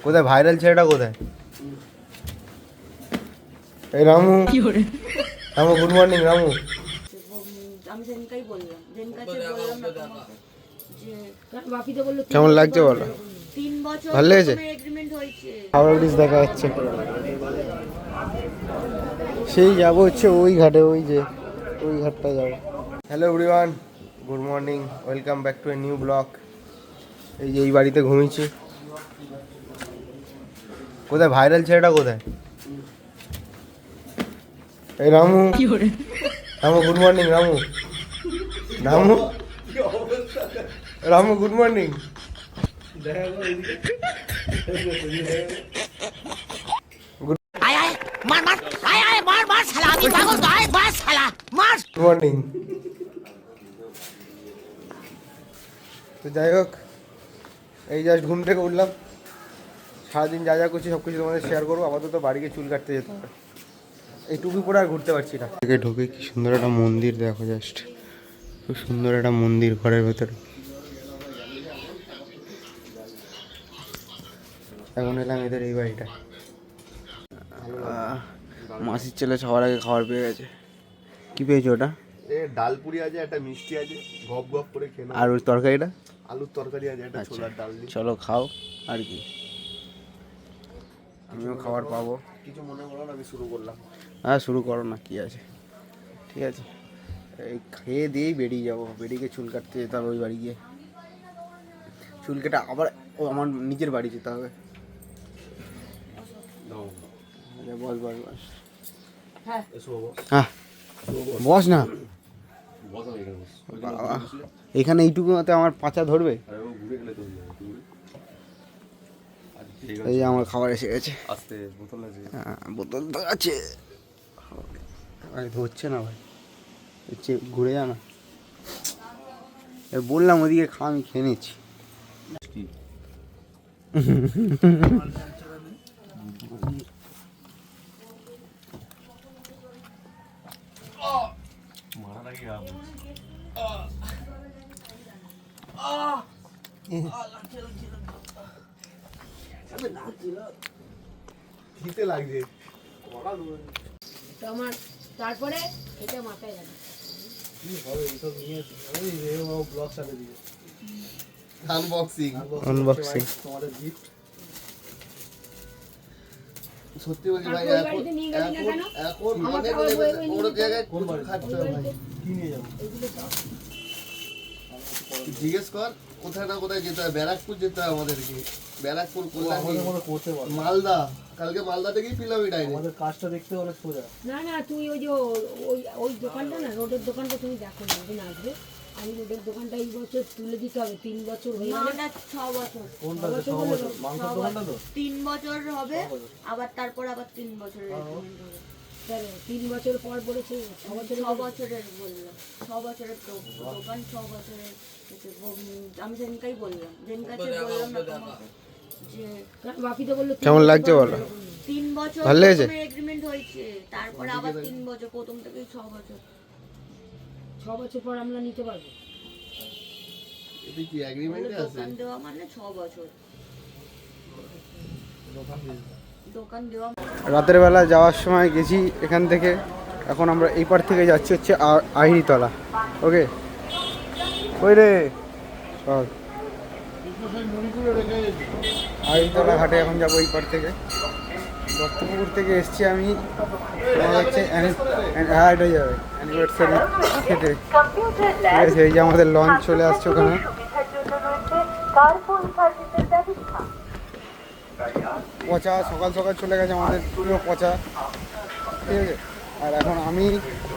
কোথায় ভাইরাল ছেলেটা কোথায়? এই রামু, রামু গুড মর্নিং। রামু আমি জেনকাই বললাম, জেনকাকে বললাম না তোমাকে যে বাপিতে বলল কেমন লাগছে বলো? 3 বছর ভালো লেগেছে? এগ্রিমেন্ট হয়েছে। হাওড়া ব্রিজ দেখা যাচ্ছে। সেই যাবো হচ্ছে ওই ঘাটে, ওই যে ওই ঘাটটা যাবো। Hello everyone, good morning, welcome back to a new blog. এই যে এই বাড়িতে ঘুমিয়েছি। কোথায় ভাইরাল ছেলেটা কোথায়? এই Ramu, Ramu good morning. Ramu, Ramu, Ramu good morning. Good morning. তো যাই হোক, এই জাস্ট ঘুম থেকে উঠলাম। সারাদিন যা যা করছি সব কিছু তোমাদের শেয়ার করবো। আপাতত বাড়িকে চুল কাটতে যেতে হবে। এই টুপি পরে আর ঘুরতে পারছি না। থেকে ঢুকে কি সুন্দর একটা মন্দির দেখো, জাস্ট খুব সুন্দর একটা মন্দির ঘরের ভেতরে। এখন এলাম এদের এই বাড়িটা। মাসির ছেলে সবার আগে খাবার পেয়ে গেছে। কি পেয়েছো ওটা? ডাল পুরি আছে, একটা মিষ্টি আছে, গপ গপ করে খেয়ে আর ওই তরকারিটা? আলুর তরকারি আছে, একটা ছোলার ডাল দিয়ে। চলো খাও আর কি, আমিও খাবার পাবো। কিছু মনে করো না, আমি শুরু করলাম। হ্যাঁ শুরু করো না, কি আছে, ঠিক আছে। এই খেয়ে দিয়েই বেরিয়ে যাবো। বেরিয়ে চুল কাটতে যেতে হবে ওই বাড়ি গিয়ে। চুল কেটে আবার ও আমার নিজের বাড়ি যেতে হবে। বস বস বস। হ্যাঁ বস না, এখানে এইটুকুতে আমার পাচা ধরবে। এই যে আমার খাবার এসে গেছে। হ্যাঁ বোতল তো আছে, ধরছে না ভাই, ঘুরে যা না। বললাম ওদিকে খা, আমি খেয়ে নিচ্ছি। খেতে লাগছে আমার, তারপরে এটা মাথায় রাখি। কি হবে এইসব নিয়ে? এই ব্লগ চালিয়ে দিবে। আনবক্সিং আনবক্সিং তোমাদের গিফট। সত্যি বলছি ভাই, এখন অনেক বড় জায়গায় খাচ্ছে ভাই। কি নিয়ে যাবো জিজ্ঞেস কর। কোথায় না কোথায় যেতে হয়, ব্যারাকপুর যেতে হয় আমাদেরকে। ব্যারাকপুর, মালদা। কালকে মালদা থেকেই ফিরলাম এই ডাইরে। আমাদের কাজটা দেখতে অনেক সোজা। না না, তুই ওই যে ওই দোকানটা না, রোডের দোকানটা তুমি দেখো না, একদিন আসবে। আমি রোডের দোকানটা এই বছর তুলে দিতে হবে। 3 বছর হয়ে গেলে না, 6 বছর। কোনটা 6 বছর? মাংসের দোকানটা তো 3 বছর হবে, আবার তারপর আবার 3 বছরের এগ্রিমেন্ট হবে। চলো 3 বছর পর পড়েছে 6 বছরের বললাম। 6 বছরের তো দোকান, 6 বছরের। আমি জেনকাই বললাম, জেনকাকে বললাম না তোমাকে যে বাপিতে বলল কেমন লাগছে বলো? 3 বছর ভালো লেগেছে? এগ্রিমেন্ট হয়েছে, তারপর আবার 3 বছর, প্রথম থেকেই 6 বছর। 6 বছর পর আমরা নিতে পারবো। এটা কি এগ্রিমেন্টে আছে? দোকান দেওয়া মানে 6 বছর দোকান দেওয়া। রাতের বেলা যাওয়ার সময় গেছি এখান থেকে। এখন আমরা এই পার থেকে যাচ্ছি হচ্ছে আহিরিতলা। ওকে ওই রে চল, আহিরিতলা ঘাটে এখন যাবো এই পার থেকে। দত্তপুকুর থেকে এসছি আমি, হচ্ছে হ্যাঁ এটাই যাবে অ্যানিভার্সারি খেতে। ঠিক আছে, এই যে আমাদের লঞ্চ চলে আসছে ওখানে। পচা সকাল সকাল চলে গেছে আমাদের, পুরো পচা। ঠিক আছে, আর এখন আমি,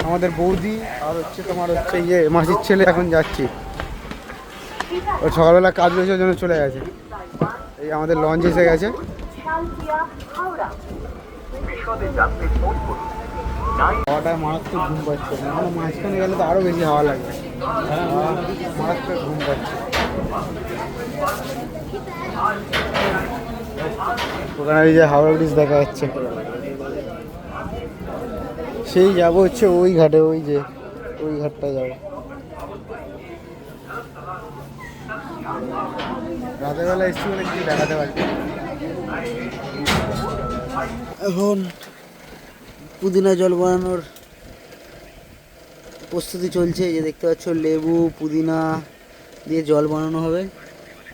আমাদের বৌদি আর হচ্ছে তোমার হচ্ছে ইয়ে মাসির ছেলে এখন যাচ্ছি। ও সকালবেলা কাজ রয়েছে, ওই জন্য চলে গেছে। এই আমাদের লঞ্চ এসে গেছে। হাওয়াটায় মারাত্মক ঘুম পাচ্ছে, মানে মাঝখানে গেলে তো আরও বেশি হাওয়া লাগবে। মারাত্মক ঘুম পাচ্ছে। ওখানে এই যে হাওড়া ব্রিজ দেখা যাচ্ছে। সেই যাবো হচ্ছে ওই ঘাটে, ওই যে ওই ঘাটটা যাবো। রাতের বেলা এসছি বলে কিছু দেখাতে পারি। এখন পুদিনা জল বানানোর প্রস্তুতি চলছে। এই যে দেখতে পাচ্ছ লেবু পুদিনা দিয়ে জল বানানো হবে।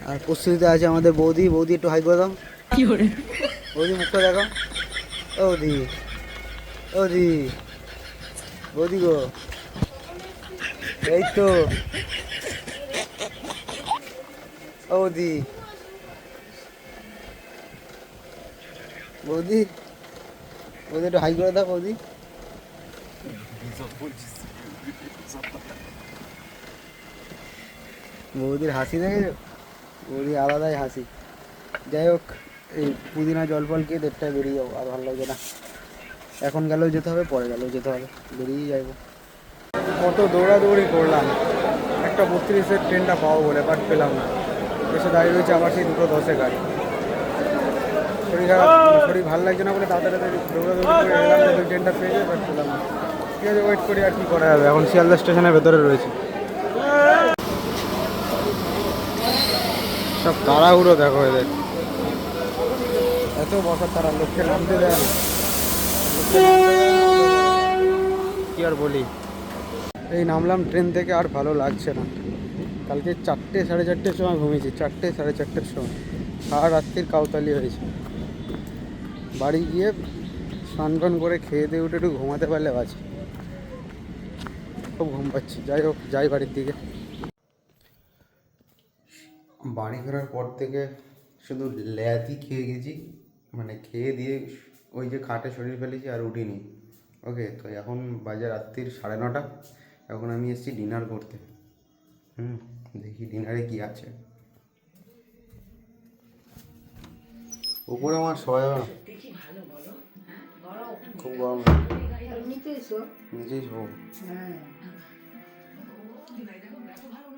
আর প্রস্তুতিতে আছে আমাদের বৌদি। বৌদি একটু হাই করে দাও। বৌদি মুখটা দেখো। বৌদি বৌদি বৌদি গো, এই তো বৌদি বৌদি বৌদি একটু হাই করে দাও বৌদি। বৌদির হাসি দেখেছো? বৌদি আলাদাই হাসি। যাই হোক, এই পুদিনা জল ফল খেয়ে 1:30টায় বেরিয়ে যাবো। আর ভালো লাগছে না, এখন গেলেও যেতে হবে, পরে গেলেও যেতে হবে, বেরিয়ে যাবো। কত দৌড়াদৌড়ি করলাম একটা 32-এর ট্রেনটা পাবো বলে, বাট পেলাম না। এসে দাঁড়িয়ে রয়েছে আবার সেই 2:10 গাড়ি। শরীর খারাপ, শরীর ভালো লাগছে না বলে তাড়াতাড়ি দৌড়াদৌড়ি করে এলাম যে ট্রেনটা পেয়ে যাবে, বাট পেলাম না। ঠিক আছে, ওয়েট করি, আর কি করা যাবে। এখন শিয়ালদা স্টেশনের ভেতরে রয়েছে। সব তাড়াহুড়ো দেখো এদের, এত বসার তারা, লোককে নামতে দেয় না। কি আর বলি, এই নামলাম ট্রেন থেকে, আর ভালো লাগছে না। কালকে 4টে 4:30-এর সময় ঘুমিয়েছি, 4টে 4:30-এর সময়। সারা রাত্রির কাউতালি হয়েছে। বাড়ি গিয়ে স্নান টান করে খেয়ে দিয়ে উঠে একটু ঘুমাতে পারলে বাঁচি, খুব ঘুম পাচ্ছি। যাই হোক, যাই বাড়ির দিকে। বাড়ি ফেরার পর থেকে শুধু ল্যাদি খেয়ে গেছি, মানে খেয়ে দিয়ে ওই যে খাটে শরীর ফেলেছি, আর উঠিনি। ওকে, তো এখন বাজে রাত্রির 9:30। এখন আমি এসেছি ডিনার করতে। দেখি ডিনারে কি আছে। উপরে আমার শোয়া যাবে না, খুব গরম, নিচেই শোবো।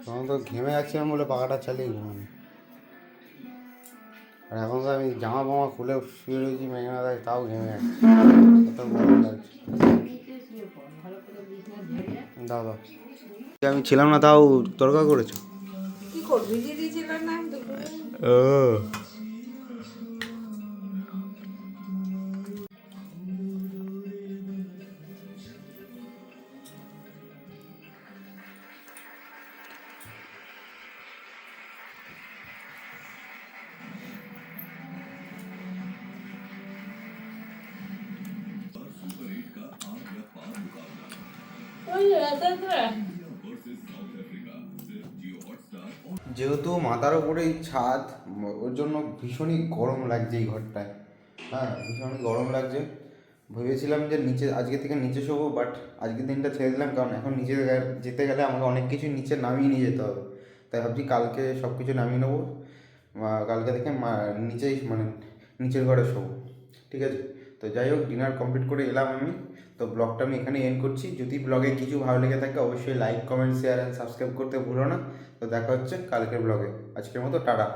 তখন তো ঘেমে যাচ্ছিলাম বলে পাখাটা চালিয়ে ঘুমানো। আর এখন তো আমি জামা ফামা খুলে শুয়ে রয়েছি মেঘনা দেয়, তাও ঘেমে যাচ্ছে, কত গরম লাগছে। দাদা আমি ছিলাম না, তাও তরকা করেছো? কি করবি, ভিজিয়ে দিয়েছিলাম না ও, যেহেতু মাথার উপরেই ছাদ, ওর জন্য ভীষণই গরম লাগছে এই ঘরটায়। হ্যাঁ, ভীষণই গরম লাগছে। ভেবেছিলাম যে নিচে, আজকে থেকে নিচে শোবো, বাট আজকের দিনটা ছেড়ে দিলাম, কারণ এখন নিচে যেতে গেলে আমাকে অনেক কিছু নিচে নামিয়ে নিয়ে যেতে হবে। তাই ভাবছি কালকে সব কিছু নামিয়ে নেবো, কালকে থেকে নিচেই, মানে নিচের ঘরে শোবো। ঠিক আছে, তো যাই হোক, ডিনার কমপ্লিট করে এলাম আমি। তো ব্লগটা আমি এখানে এন্ড করছি। যদি ব্লগে কিছু ভালো লেগে থাকে অবশ্যই like comment share and subscribe করতে ভুলো না। তো দেখা হচ্ছে কালকের ব্লগে। আজকের মতো টাটা।